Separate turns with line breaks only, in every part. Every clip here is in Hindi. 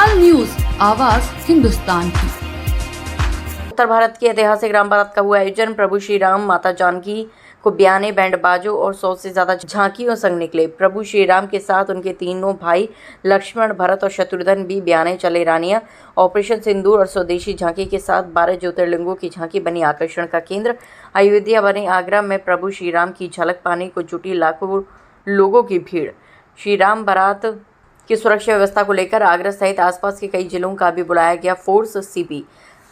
हिंदुस्तान न्यूज, आवाज हिंदुस्तान की।
उत्तर भारत की ऐतिहासिक राम बारात का हुआ आयोजन। प्रभु श्री राम, माता जानकी को ब्याने बैंड बाजों और 100 से ज्यादा झांकियों संग निकले। प्रभु श्री राम के साथ उनके तीनों भाई लक्ष्मण, भरत और शत्रुघ्न भी ब्याने चले। रानियां ऑपरेशन सिंदूर और स्वदेशी झांकी के साथ 12 ज्योतिर्लिंगों की झांकी बनी आकर्षण का केंद्र। अयोध्या बने आगरा में प्रभु श्री राम की झलक पाने को जुटी लाखों लोगों की भीड़। श्री राम बारात की सुरक्षा व्यवस्था को लेकर आगरा सहित आसपास के कई जिलों का भी बुलाया गया फोर्स सीपी।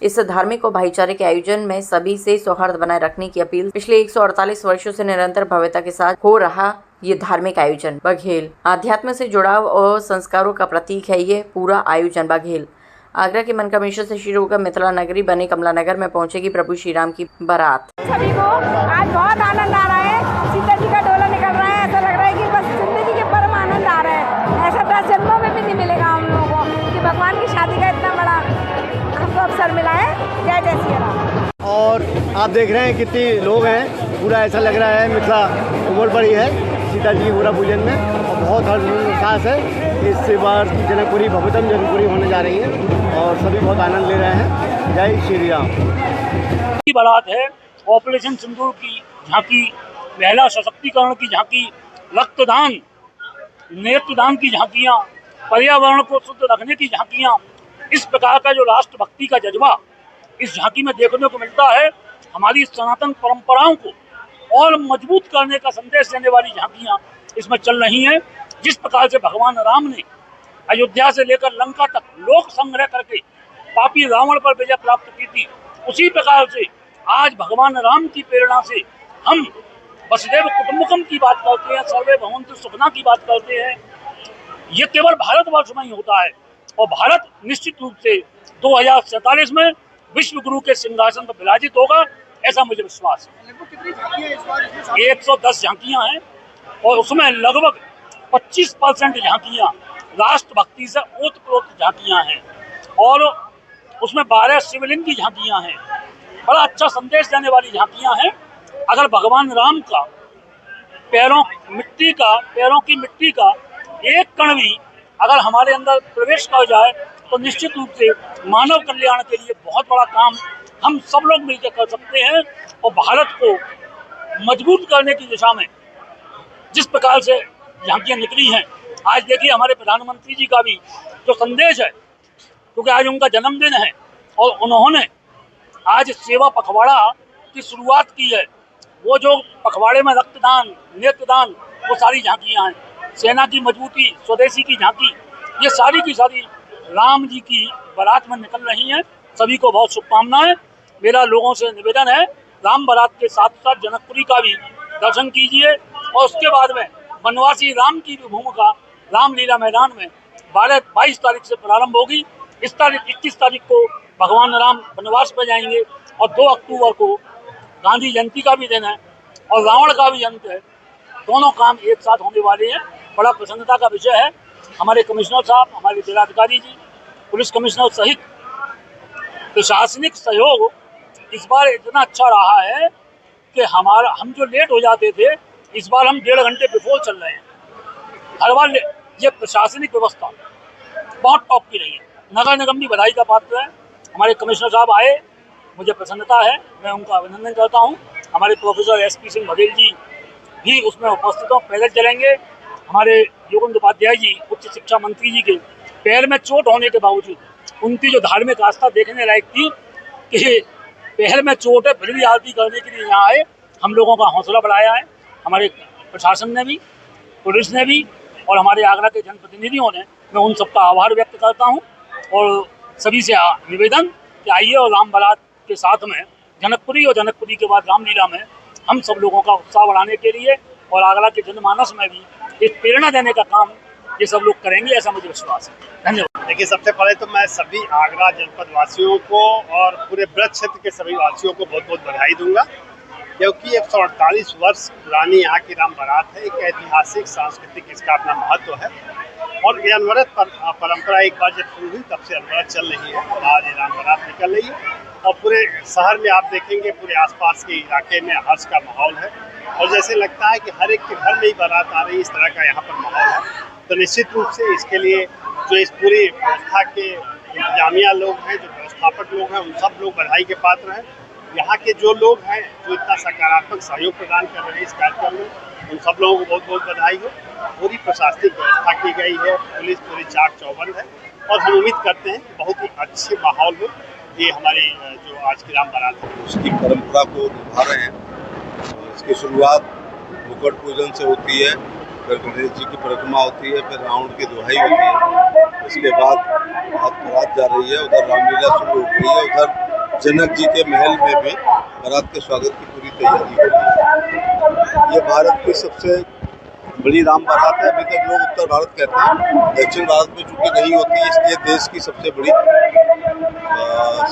इस धार्मिक और भाईचारे के आयोजन में सभी से सौहार्द बनाए रखने की अपील। पिछले 148 वर्षों से निरंतर भव्यता के साथ हो रहा ये धार्मिक आयोजन बघेल आध्यात्म से जुड़ाव और संस्कारों का प्रतीक है। ये पूरा आयोजन बघेल आगरा के मनकामेश्वर से शुरू होकर मिथिला नगरी बने कमला नगर में पहुंचेगी प्रभु श्री राम की बारात।
सभी को आज बहुत आनंद आ रहा है। सीता जी का डोला निकल रहा है। ऐसा लग रहा है कि बस जिंदगी के परम आनंद आ रहा है। ऐसा 10 जन्मों में भी नहीं मिलेगा हम लोगों को कि भगवान की शादी का इतना बड़ा हमको अवसर मिला है। जय जय श्री राम।
और आप देख रहे हैं कितने लोग हैं। पूरा ऐसा लग रहा है मिथिला उमड़ पड़ी है सीता जी की पूरा पूजन में, और बहुत हर्षोल्लास है। इस बार की जनकपुरी भव्यतम जनकपुरी होने जा रही है और सभी बहुत आनंद ले रहे हैं। जय श्री राम
की बारात है। ऑपरेशन सिंदूर की झांकी, महिला सशक्तिकरण की झांकी, रक्तदान, नेत्रदान की झांकियाँ, पर्यावरण को शुद्ध रखने की झांकियाँ। इस प्रकार का जो राष्ट्रभक्ति का जज्बा इस झांकी में देखने को मिलता है। हमारी सनातन परंपराओं को और मजबूत करने का संदेश देने वाली झांकियाँ इसमें चल रही हैं। जिस प्रकार से भगवान राम ने अयोध्या से लेकर लंका तक लोक संग्रह करके पापी रावण पर विजय प्राप्त की थी, उसी प्रकार से आज भगवान राम की प्रेरणा से हम वसुदेव कुटुंबकम की बात करते हैं, सर्वे भवन्तु सुखिनः की बात करते हैं। ये केवल भारतवर्ष में ही होता है और भारत निश्चित रूप से 2047 में विश्व गुरु के सिंहासन पर विराजित होगा, ऐसा मुझे विश्वास है। 110 झांकियां हैं और उसमें लगभग 25% झांकियां राष्ट्रभक्ति से ओतप्रोत झांकियां हैं और उसमें 12 शिवलिंग की झांकियां हैं। बड़ा अच्छा संदेश देने वाली झांकियां हैं। अगर भगवान राम का पैरों की मिट्टी का एक कण भी अगर हमारे अंदर प्रवेश कर जाए तो निश्चित रूप से मानव कल्याण के लिए बहुत बड़ा काम हम सब लोग मिलकर कर सकते हैं और भारत को मजबूत करने की दिशा में जिस प्रकार से झांकियाँ निकली हैं। आज देखिए हमारे प्रधानमंत्री जी का भी जो संदेश है, क्योंकि आज उनका जन्मदिन है और उन्होंने आज सेवा पखवाड़ा की शुरुआत की है। वो जो पखवाड़े में रक्तदान, नेत्रदान, वो सारी झांकियाँ हैं। सेना की मजबूती, स्वदेशी की झांकी, ये सारी की सारी राम जी की बारात में निकल रही हैं। सभी को बहुत शुभकामनाएं। मेरा लोगों से निवेदन है, राम बारात के साथ साथ जनकपुरी का भी दर्शन कीजिए और उसके बाद में वनवासी राम की भी भूमिका रामलीला मैदान में 22 तारीख से प्रारंभ होगी। 21 तारीख को भगवान राम वनवास पर जाएंगे और 2 अक्टूबर को गांधी जयंती का भी दिन है और रावण का भी जयंती है। दोनों काम एक साथ होने वाले हैं। बड़ा प्रसन्नता का विषय है। हमारे कमिश्नर साहब, हमारे जिलाधिकारी जी, पुलिस कमिश्नर सहित प्रशासनिक सहयोग इस बार इतना अच्छा रहा है कि हम जो लेट हो जाते थे, इस बार हम 1.5 घंटे बिफोर चल रहे हैं। हर बार ये प्रशासनिक व्यवस्था बहुत टॉप की रही है। नगर निगम भी बधाई का पात्र है। हमारे कमिश्नर साहब आए, मुझे प्रसन्नता है, मैं उनका अभिनंदन करता हूँ। हमारे प्रोफेसर SP सिंह बघेल जी भी उसमें उपस्थित हों, पैदल चलेंगे। हमारे योगेंद्र उपाध्याय जी, उच्च शिक्षा मंत्री जी के पैर में चोट होने के बावजूद उनकी जो धार्मिक आस्था देखने लायक थी कि पैर में चोट है फिर भी आरती करने के लिए यहाँ आए। हम लोगों का हौसला बढ़ाया है हमारे प्रशासन ने भी, पुलिस ने भी और हमारे आगरा के जनप्रतिनिधियों ने। मैं उन सबका आभार व्यक्त करता हूँ और सभी से निवेदन कि आइए और राम बारात के साथ में जनकपुरी और जनकपुरी के बाद रामलीला में हम सब लोगों का उत्साह बढ़ाने के लिए और आगरा के जनमानस में भी एक प्रेरणा देने का काम ये सब लोग करेंगे, ऐसा मुझे विश्वास है। धन्यवाद।
देखिए, सबसे पहले तो मैं सभी आगरा जनपद वासियों को और पूरे ब्रज क्षेत्र के सभी वासियों को बहुत बहुत बधाई दूंगा, क्योंकि 148 वर्ष पुरानी यहाँ की राम बारात है। एक ऐतिहासिक सांस्कृतिक इसका अपना महत्व है और ये अनवरत परंपरा एक बार जब शुरू हुई तब से अनवरत चल रही है। आज ये राम बारात निकल रही है और पूरे शहर में आप देखेंगे, पूरे आसपास के इलाके में हर्ष का माहौल है और जैसे लगता है कि हर एक के घर में ही बारात आ रही है, इस तरह का यहाँ पर माहौल है। तो निश्चित रूप से इसके लिए जो इस पूरी व्यवस्था के इंतजामिया लोग हैं, जो व्यवस्थापक लोग हैं, उन सब लोग बधाई के पात्र हैं। यहाँ के जो लोग हैं जो इतना सकारात्मक सहयोग प्रदान कर रहे हैं इस कार्यक्रम में, उन सब लोगों को बहुत बहुत बधाई हो। पूरी प्रशासनिक व्यवस्था की गई है, पुलिस पूरी चाक चौबंद है और हम उम्मीद करते हैं कि बहुत ही अच्छे माहौल में ये हमारी जो आज की राम बारात है
उसकी परंपरा को निभा रहे हैं। और इसकी शुरुआत मुकुट पूजन से होती है, फिर गणेश जी की परिक्रमा होती है, फिर रावण की दुहाई होती है। इसके बाद बारात जा रही है, उधर रामलीला शुरू हो गई है, उधर जनक जी के महल में भी बारात के स्वागत की पूरी तैयारी हो रही है। ये भारत की सबसे बड़ी राम बारात है। अभी तक लोग उत्तर भारत कहते हैं, दक्षिण भारत में चूंकि नहीं होती, इसलिए देश की सबसे बड़ी,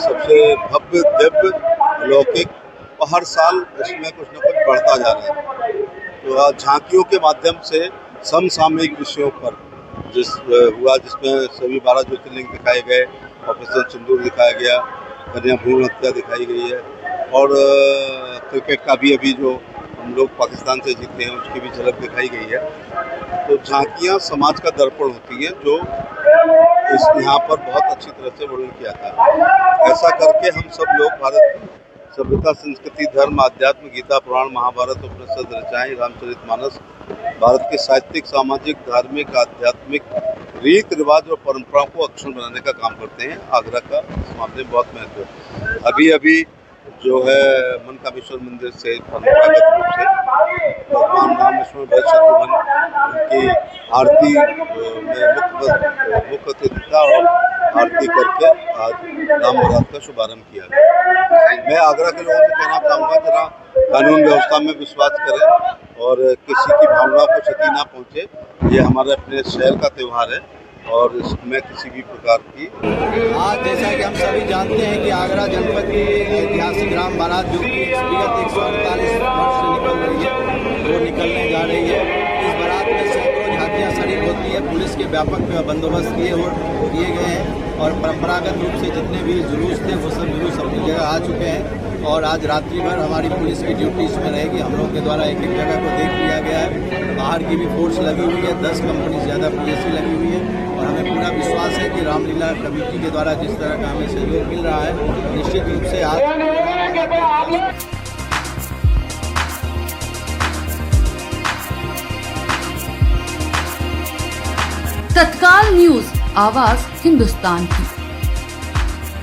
सबसे भव्य, दिव्य, अलौकिक, और हर साल इसमें कुछ न कुछ बढ़ता जा रहा है। तो झांकियों के माध्यम से समसामयिक विषयों पर जिसमें सभी 12 ज्योतिर्लिंग दिखाए गए, ऑपरेशन सिंदूर दिखाया गया, कन्या भ्रूण हत्या दिखाई गई है, और क्रिकेट का भी अभी जो हम लोग पाकिस्तान से जीते हैं उसकी भी झलक दिखाई गई है। तो झांकियाँ समाज का दर्पण होती हैं, जो इस यहाँ पर बहुत अच्छी तरह से वर्णन किया था। ऐसा करके हम सब लोग भारत की सभ्यता, संस्कृति, धर्म, अध्यात्म, गीता, पुराण, महाभारत, उपनिषद, ऋचाएँ, रामचरितमानस, भारत के साहित्यिक, सामाजिक, धार्मिक, आध्यात्मिक रीति रिवाज और परंपराओं को अक्षुण्ण बनाने का काम करते हैं। आगरा का इस मामले में बहुत महत्व है। अभी जो है मनकामेश्वर मंदिर से परंपरागत रूप से भगवान राम लक्ष्मण भरत शत्रुघ्न उनकी आरती में मुख्य अतिथि था और आरती करके आज राम बारात का शुभारंभ किया गया। मैं आगरा के लोगों से कहना चाहूँगा, जरा कानून व्यवस्था में विश्वास करें और किसी की भावनाओं को क्षति ना पहुँचे। ये हमारे अपने शहर का त्यौहार है और इसमें किसी भी प्रकार की
आज जैसा कि हम सभी जानते हैं कि आगरा जनपद की ऐतिहासिक राम बारात जो कि विगत 148 वर्ष से निकल रही है, वो निकलने जा रही है। इस बारात में सैकड़ों झांकियाँ शरीक होती है। पुलिस के व्यापक बंदोबस्त किए गए हैं और परंपरागत रूप से जितने भी जुलूस थे वो सब जुलूस अपनी जगह आ चुके हैं। और आज रात्रि भर हमारी पुलिस की ड्यूटी इसमें रहेगी। हम लोग के द्वारा एक जगह को देख लिया गया है। बाहर की भी फोर्स लगी हुई है, 10 कंपनी से ज़्यादा PSC लगी हुई है और हमें पूरा विश्वास है कि रामलीला कमेटी के द्वारा जिस तरह का हमें सहयोग मिल रहा है, निश्चित रूप से आज
तत्काल न्यूज, आवाज हिंदुस्तान की।